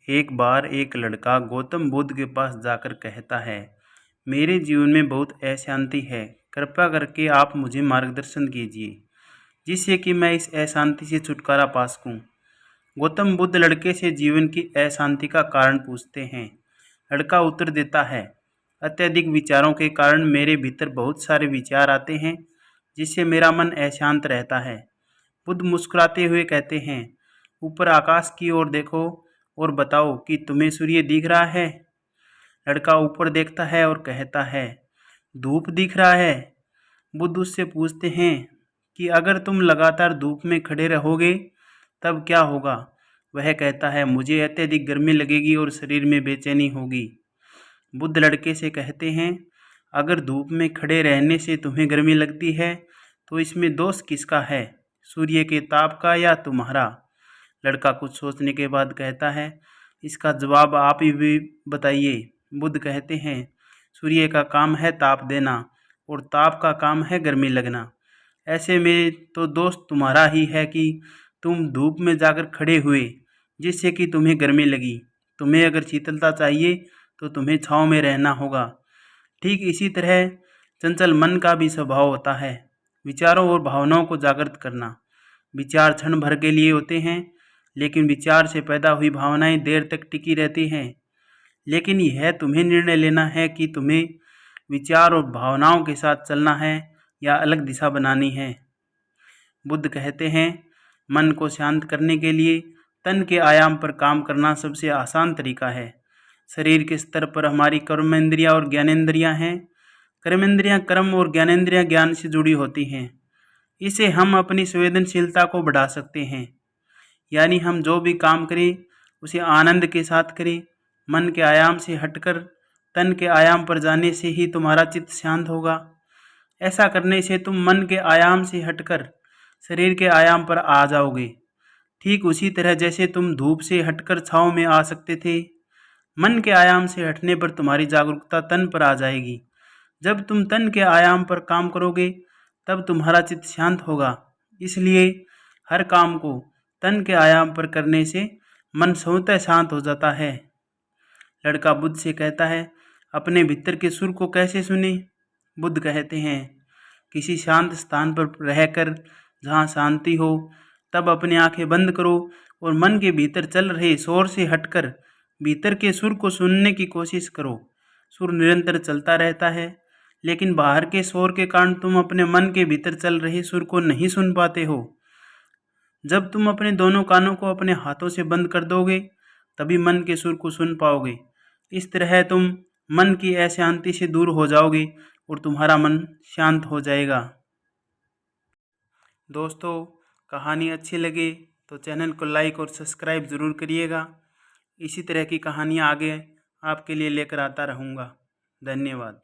एक बार एक लड़का गौतम बुद्ध के पास जाकर कहता है, मेरे जीवन में बहुत अशांति है, कृपया करके आप मुझे मार्गदर्शन कीजिए जिससे कि मैं इस अशांति से छुटकारा पा सकूं। गौतम बुद्ध लड़के से जीवन की अशांति का कारण पूछते हैं। लड़का उत्तर देता है, अत्यधिक विचारों के कारण मेरे भीतर बहुत सारे विचार आते हैं जिससे मेरा मन अशांत रहता है। बुद्ध मुस्कुराते हुए कहते हैं, ऊपर आकाश की ओर देखो और बताओ कि तुम्हें सूर्य दिख रहा है। लड़का ऊपर देखता है और कहता है, धूप दिख रहा है। बुद्ध उससे पूछते हैं कि अगर तुम लगातार धूप में खड़े रहोगे तब क्या होगा। वह कहता है, मुझे अत्यधिक गर्मी लगेगी और शरीर में बेचैनी होगी। बुद्ध लड़के से कहते हैं, अगर धूप में खड़े रहने से तुम्हें गर्मी लगती है तो इसमें दोष किसका है, सूर्य के ताप का या तुम्हारा। लड़का कुछ सोचने के बाद कहता है, इसका जवाब आप ही भी बताइए। बुद्ध कहते हैं, सूर्य का काम है ताप देना और ताप का काम है गर्मी लगना। ऐसे में तो दोष तुम्हारा ही है कि तुम धूप में जाकर खड़े हुए जिससे कि तुम्हें गर्मी लगी। तुम्हें अगर शीतलता चाहिए तो तुम्हें छांव में रहना होगा। ठीक इसी तरह चंचल मन का भी स्वभाव होता है, विचारों और भावनाओं को जागृत करना। विचार क्षण भर के लिए होते हैं, लेकिन विचार से पैदा हुई भावनाएं देर तक टिकी रहती हैं। लेकिन यह तुम्हें निर्णय लेना है कि तुम्हें विचार और भावनाओं के साथ चलना है या अलग दिशा बनानी है। बुद्ध कहते हैं, मन को शांत करने के लिए तन के आयाम पर काम करना सबसे आसान तरीका है। शरीर के स्तर पर हमारी कर्मेंद्रियां और ज्ञानेंद्रियां हैं। कर्मेंद्रियां कर्म और ज्ञानेंद्रियां ज्ञान से जुड़ी होती हैं। इसे हम अपनी संवेदनशीलता को बढ़ा सकते हैं, यानी हम जो भी काम करें उसे आनंद के साथ करें। मन के आयाम से हटकर तन के आयाम पर जाने से ही तुम्हारा चित्त शांत होगा। ऐसा करने से तुम मन के आयाम से हटकर शरीर के आयाम पर आ जाओगे, ठीक उसी तरह जैसे तुम धूप से हटकर छांव में आ सकते थे। मन के आयाम से हटने पर तुम्हारी जागरूकता तन पर आ जाएगी। जब तुम तन के आयाम पर काम करोगे तब तुम्हारा चित्त शांत होगा। इसलिए हर काम को तन के आयाम पर करने से मन स्वतः शांत हो जाता है। लड़का बुद्ध से कहता है, अपने भीतर के सुर को कैसे सुने। बुद्ध कहते हैं, किसी शांत स्थान पर रहकर जहाँ शांति हो तब अपनी आंखें बंद करो और मन के भीतर चल रहे शोर से हटकर भीतर के सुर को सुनने की कोशिश करो। सुर निरंतर चलता रहता है, लेकिन बाहर के शोर के कारण तुम अपने मन के भीतर चल रहे सुर को नहीं सुन पाते हो। जब तुम अपने दोनों कानों को अपने हाथों से बंद कर दोगे तभी मन के सुर को सुन पाओगे। इस तरह तुम मन की अशांति से दूर हो जाओगे और तुम्हारा मन शांत हो जाएगा। दोस्तों, कहानी अच्छी लगे तो चैनल को लाइक और सब्सक्राइब ज़रूर करिएगा। इसी तरह की कहानियाँ आगे आपके लिए लेकर आता रहूँगा। धन्यवाद।